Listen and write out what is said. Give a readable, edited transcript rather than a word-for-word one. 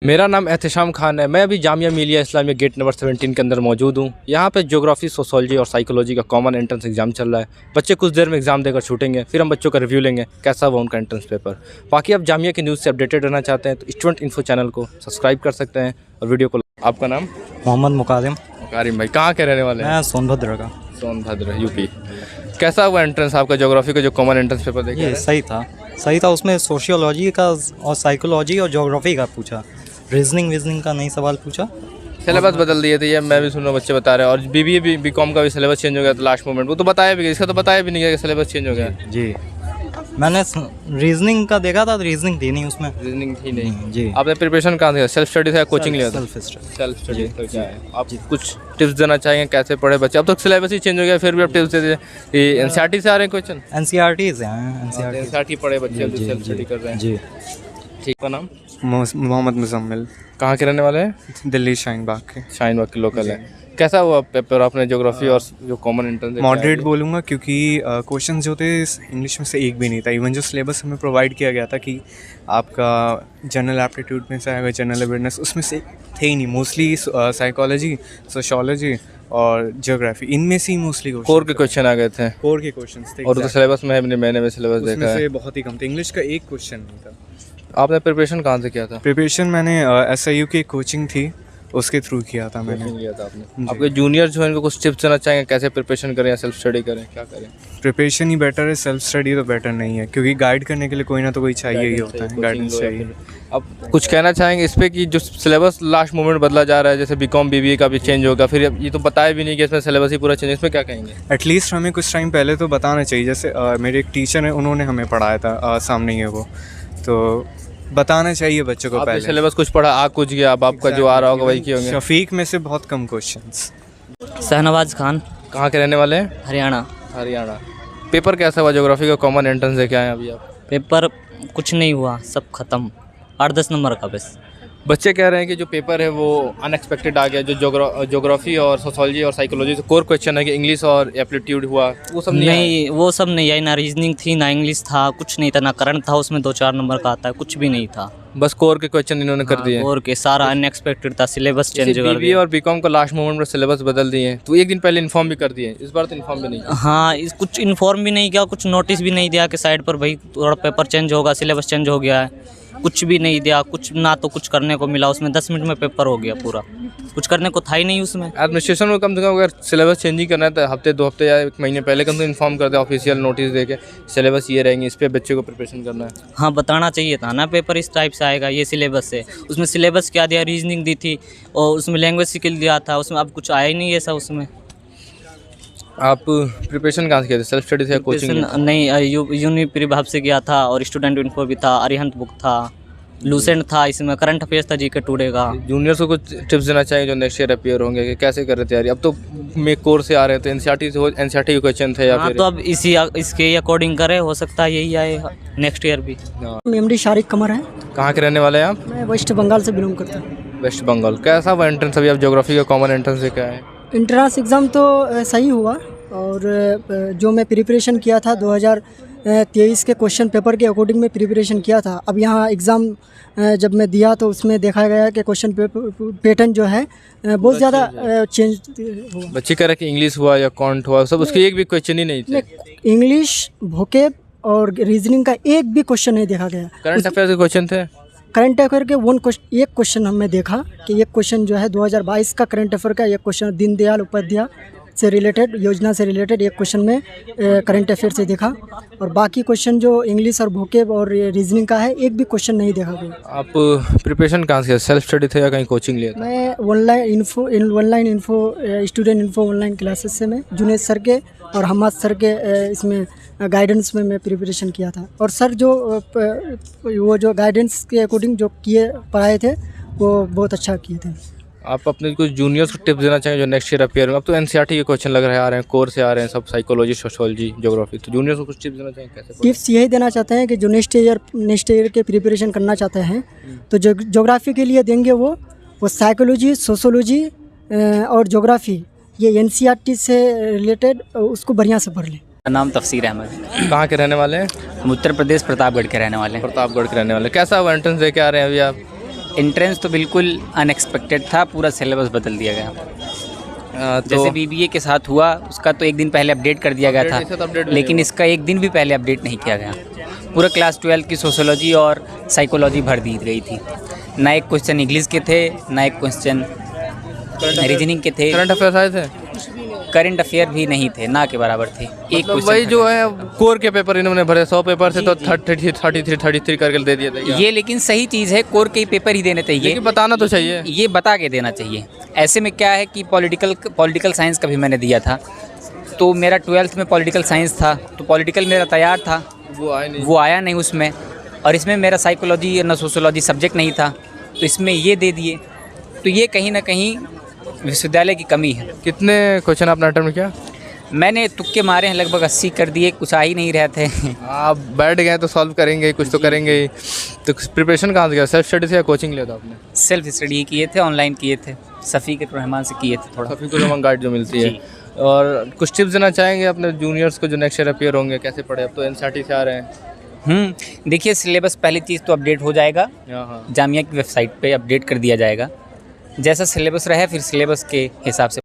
मेरा नाम एहतशाम खान है। मैं अभी जामिया मिलिया इस्लामिया गेट नंबर 17 के अंदर मौजूद हूँ। यहाँ पे ज्योग्राफी, सोशोलॉजी और साइकोलॉजी का कॉमन एंट्रेंस एग्जाम चल रहा है। बच्चे कुछ देर में एग्जाम देकर छूटेंगे, फिर हम बच्चों का रिव्यू लेंगे कैसा हुआ उनका एंट्रेंस पेपर। बाकी आप जामिया की न्यूज़ से अपडेटेड रहना चाहते हैं तो स्टूडेंट इन्फो चैनल को सब्सक्राइब कर सकते हैं और वीडियो को। आपका नाम? मोहम्मद मुकादिम। मुकारिम भाई, कहाँ के रहने वाले हैं? मैं सोनभद्र का। सोनभद्र, यूपी। कैसा हुआ एंट्रेंस आपका ज्योग्राफी का जो कॉमन एंट्रेंस पेपर देखा? ये सही था। उसमें सोशियोलॉजी का और साइकोलॉजी और ज्योग्राफी का पूछा, रीजनिंग का नहीं सवाल पूछा। सिलेबस बदल दिए थे, ये मैं भी सुन रहा हूँ, बच्चे बता रहे हैं। और बीबीए भी बीकॉम का भी सिलेबस चेंज हो गया था लास्ट मोमेंट। वो तो बताया भी, इसका तो बताया भी नहीं गया कि सिलेबस चेंज हो गया। जी, मैंने रीजनिंग का देखा था, रीजनिंग थी नहीं उसमें। रीजनिंग थी नहीं जी। जी। आपने प्रिपरेशन कहाँ से? सेल्फ स्टडी से या कोचिंग लिया था? Self study. तो क्या है, आप कुछ टिप्स देना चाहेंगे कैसे पढ़े बच्चे? अब तो सिलेबस ही चेंज हो गया, फिर भी आप टिप्स दे दीजिए। एनसीईआरटी से आ रहे हैं क्वेश्चन? एनसीईआरटी से हैं। एनसीईआरटी पढ़े बच्चे सेल्फ स्टडी कर रहे हैं जी। ठीक। का नाम? मोहम्मद मुजम्मिल। कहाँ के रहने वाले हैं? दिल्ली शाहीन बाग के। शाहीन बाग के लोकल है। कैसा हुआ पेपर आपने ज्योग्राफी और जो कॉमन एंट्रेंस? मॉडरेट बोलूँगा क्योंकि क्वेश्चन जो थे इंग्लिश में से एक भी नहीं था। इवन जो सिलेबस हमें प्रोवाइड किया गया था कि आपका जनरल एप्टीट्यूड में से आएगा, जनरल अवेयरनेस, उसमें से थे ही नहीं। मोस्टली साइकोलॉजी, सोशियोलॉजी और ज्योग्राफी, इनमें से ही मोस्टली कोर के क्वेश्चन आ गए थे। कोर के क्वेश्चन थे। और तो सिलेबस में मैंने सिलेबस देखा है, से बहुत ही कम थे। इंग्लिश का एक क्वेश्चन नहीं था। आपने प्रिपरेशन कहाँ से किया था? प्रिपरेशन मैंने SIU की कोचिंग थी, उसके थ्रू किया था मैंने। लिया था आपने। आपके जूनियर जो है उनको कुछ टिप्स देना चाहेंगे कैसे प्रिपरेशन करें या सेल्फ स्टडी करें, क्या करें? प्रिपरेशन ही बेटर है, सेल्फ स्टडी तो बेटर नहीं है, क्योंकि गाइड करने के लिए कोई ना तो कोई चाहिए ही होता है, गाइडेंस चाहिए। अब कुछ कहना चाहेंगे इस पे कि जो सिलेबस लास्ट मोमेंट बदला जा रहा है, जैसे बीकॉम बीबीए का भी चेंज होगा, फिर ये तो बताया भी नहीं कि इसमें सिलेबस ही पूरा चेंज, इसमें क्या कहेंगे? एटलीस्ट हमें कुछ टाइम पहले तो बताना चाहिए। जैसे मेरे एक टीचर हैं, उन्होंने हमें पढ़ाया था, सामने ही है वो, तो बताना चाहिए बच्चों को पहले। सिलेबस कुछ पढ़ा, आ कुछ गया, अब आपका जो आ रहा होगा वही किए शफीक में से बहुत कम क्वेश्चंस। शहनवाज खान। कहाँ के रहने वाले हैं? हरियाणा। हरियाणा। पेपर कैसा हुआ ज्योग्राफी का कॉमन एंट्रेंस देखे आए अभी आप? पेपर कुछ नहीं हुआ, सब खत्म, 8-10 नंबर का बस। बच्चे कह रहे हैं कि जो पेपर है वो अनएक्सपेक्टेड आ गया, जो ज्योग्राफी और सोशोलॉजी और साइकोलॉजी से कोर क्वेश्चन है कि इंग्लिश और एप्टीट्यूड हुआ, वो सब नहीं, वो सब नहीं आई, ना रीजनिंग थी, ना इंग्लिश था, कुछ नहीं था, ना करंट था, उसमें 2-4 नंबर का आता है, कुछ भी नहीं था। बस कोर के क्वेश्चन इन्होंने कर दिए। और के सारा अनएक्सपेक्टेड था, सिलेबस चेंज कर बीबीए दिया। और बीकॉम का लास्ट मोमेंट में सिलेबस बदल दिए, तो एक दिन पहले इन्फॉर्म भी कर दिए, इस बार तो इन्फॉर्म भी नहीं। हाँ, कुछ इन्फॉर्म भी नहीं किया, कुछ नोटिस भी नहीं दिया कि साइड पर भाई थोड़ा पेपर चेंज होगा, सिलेबस चेंज हो गया है, कुछ भी नहीं दिया। कुछ ना तो कुछ करने को मिला उसमें, 10 मिनट में पेपर हो गया पूरा, कुछ करने को था ही नहीं उसमें। एडमिनिस्ट्रेशन में कम से कम अगर सिलेबस चेंज ही करना है तो हफ्ते 2 हफ्ते या 1 महीने पहले कम से कम इन्फॉर्म कर दे, ऑफिशियल नोटिस दे के सिलेबस ये रहेंगे, इस पर बच्चे को प्रिपरेशन करना है। हाँ, बताना चाहिए था ना, पेपर इस टाइप से आएगा, ये सिलेबस है। उसमें सिलेबस क्या दिया, रीजनिंग दी थी और उसमें लैंग्वेज स्किल दिया था, उसमें अब कुछ आया ही नहीं ऐसा उसमें। आप प्रिपरेशन कहाँ से किए थे, सेल्फ स्टडी से या कोचिंग? नहीं, यूनिप्री भाव से किया था, और स्टूडेंट इन्फो भी था, अरिहंत बुक था, लूसेंट था, इसमें करंट अफेयर्स था, जीके टुडे का। जूनियर्स को कुछ टिप्स देना चाहिए जो नेक्स्ट ईयर अपियर होंगे कि कैसे कर रहे तैयारी? अब तो मे कोर से आ रहे हैं तो एनसीईआरटी से एनसीईआरटी के क्वेश्चन थे या हाँ, फिर तो अब इसके अकॉर्डिंग करे, हो सकता है यही आए नेक्स्ट ईयर भी। MD शारिक कमर है। कहाँ के रहने वाले हैं आप? मैं वेस्ट बंगाल से बिलोंग करता हूँ। वेस्ट बंगाल। कैसा हुआ एंट्रेंस अभी? आप ज्योग्राफी का कॉमन एंट्रेंस से क्या है? इंट्रांस एग्ज़ाम तो सही हुआ, और जो मैं प्रिपरेशन किया था 2023 के क्वेश्चन पेपर के अकॉर्डिंग में प्रिपरेशन किया था। अब यहाँ एग्ज़ाम जब मैं दिया तो उसमें देखा गया कि क्वेश्चन पैटर्न जो है बहुत ज़्यादा चेंज हुआ। बच्चे कह रहे कि इंग्लिश हुआ या कॉन्ट हुआ, सब उसके एक भी क्वेश्चन ही नहीं थे। इंग्लिश, वोकेब और रीजनिंग का एक भी क्वेश्चन नहीं देखा गया। करंट अफेयर के क्वेश्चन थे? करंट अफेयर के एक क्वेश्चन हमने देखा कि एक क्वेश्चन जो है 2022 का करंट अफेयर का एक क्वेश्चन दीनदयाल उपाध्याय से रिलेटेड, योजना से रिलेटेड एक क्वेश्चन में करंट अफेयर से देखा, और बाकी क्वेश्चन जो इंग्लिश और वोकेब और रीजनिंग का है एक भी क्वेश्चन नहीं देखा गया। आप प्रिपरेशन कहाँ से, सेल्फ स्टडी थे या कहीं कोचिंग लिया था? मैं online info student info online classes से मैं जुनेद सर के और हमाद सर के इसमें गाइडेंस में मैं प्रिपरेशन किया था। और सर जो गाइडेंस के अकॉर्डिंग जो पढ़ाए थे वो बहुत अच्छा किए थे। आप अपने कुछ जूनियर्स को टिप्स देना चाहेंगे जो नेक्स्ट ईयर अपियर में? अब तो एनसीईआरटी के क्वेश्चन लग रहे आ रहे हैं, कोर से आ रहे हैं सब, साइकोलॉजी, सोशियोलॉजी, ज्योग्राफी, तो जूनियर्स को कुछ टिप्स देना चाहेंगे कैसे? टिप्स यही देना चाहते हैं कि जो नेक्स्ट ईयर के प्रिपरेशन करना चाहते हैं तो ज्योग्राफी के लिए देंगे वो साइकोलॉजी, सोशियोलॉजी और ज्योग्राफी, ये एनसीईआरटी से रिलेटेड, उसको बढ़िया से पढ़ लें। नाम तफसीर अहमद। कहाँ के रहने वाले हैं? हम उत्तर प्रदेश प्रतापगढ़ के रहने वाले हैं। प्रतापगढ़ के रहने वाले। कैसा हुआ एंट्रेंस दे के आ रहे हैं अभी आप? एंट्रेंस तो बिल्कुल अनएक्सपेक्टेड था, पूरा सिलेबस बदल दिया गया। तो जैसे बीबीए के साथ हुआ, उसका तो एक दिन पहले अपडेट कर दिया गया इसे तो था, update नहीं लेकिन हुआ। इसका एक दिन भी पहले अपडेट नहीं किया गया। पूरा क्लास 12 की सोशोलॉजी और साइकोलॉजी भर दी गई थी। ना एक क्वेश्चन इंग्लिश के थे, ना एक क्वेश्चन रीजनिंग के थे, करंट अफेयर्स आए थे, करंट अफेयर भी नहीं थे, ना के बराबर थे। एक मतलब question वही था। जो है कोर के पेपर इन्होंने भरे 100 पेपर से जी, तो जी। 33 करके दे दिए थे। ये लेकिन सही चीज़ है, कोर के ही पेपर ही देने चाहिए, लेकिन बताना तो चाहिए। ये बता के देना चाहिए। ऐसे में क्या है कि पॉलिटिकल साइंस का भी मैंने दिया था, तो मेरा 12th में पॉलिटिकल साइंस था, तो पॉलिटिकल मेरा तैयार था, वो आया नहीं उसमें। और इसमें मेरा साइकोलॉजी ना सोशोलॉजी सब्जेक्ट नहीं था, तो इसमें ये दे दिए। तो ये कहीं ना कहीं विश्वविद्यालय की कमी है। कितने क्वेश्चन आपने अटेम्प्ट किया? मैंने तुक्के मारे हैं, लगभग 80 कर दिए, कुछ आ ही नहीं रहे थे। आप बैठ गए तो सॉल्व करेंगे, कुछ तो करेंगे ही। तो प्रिपरेशन कहाँ से किया, सेल्फ स्टडी से या कोचिंग लिया था आपने? सेल्फ स्टडी किए थे, ऑनलाइन किए थे, सफ़ी के रहमान से किए थे थोड़ा। सभी को गाइड जो मिलती है। जी। और कुछ टिप्स देना चाहेंगे अपने जूनियर्स को जो नेक्स्ट ईयर अपीयर होंगे, कैसे पढ़े? अब तो एनसीईआरटी से आ रहे हैं। देखिए, सिलेबस पहली चीज़ तो अपडेट हो जाएगा, हाँ। जामिया की वेबसाइट पे अपडेट कर दिया जाएगा। जैसा सिलेबस रहे फिर सिलेबस के हिसाब से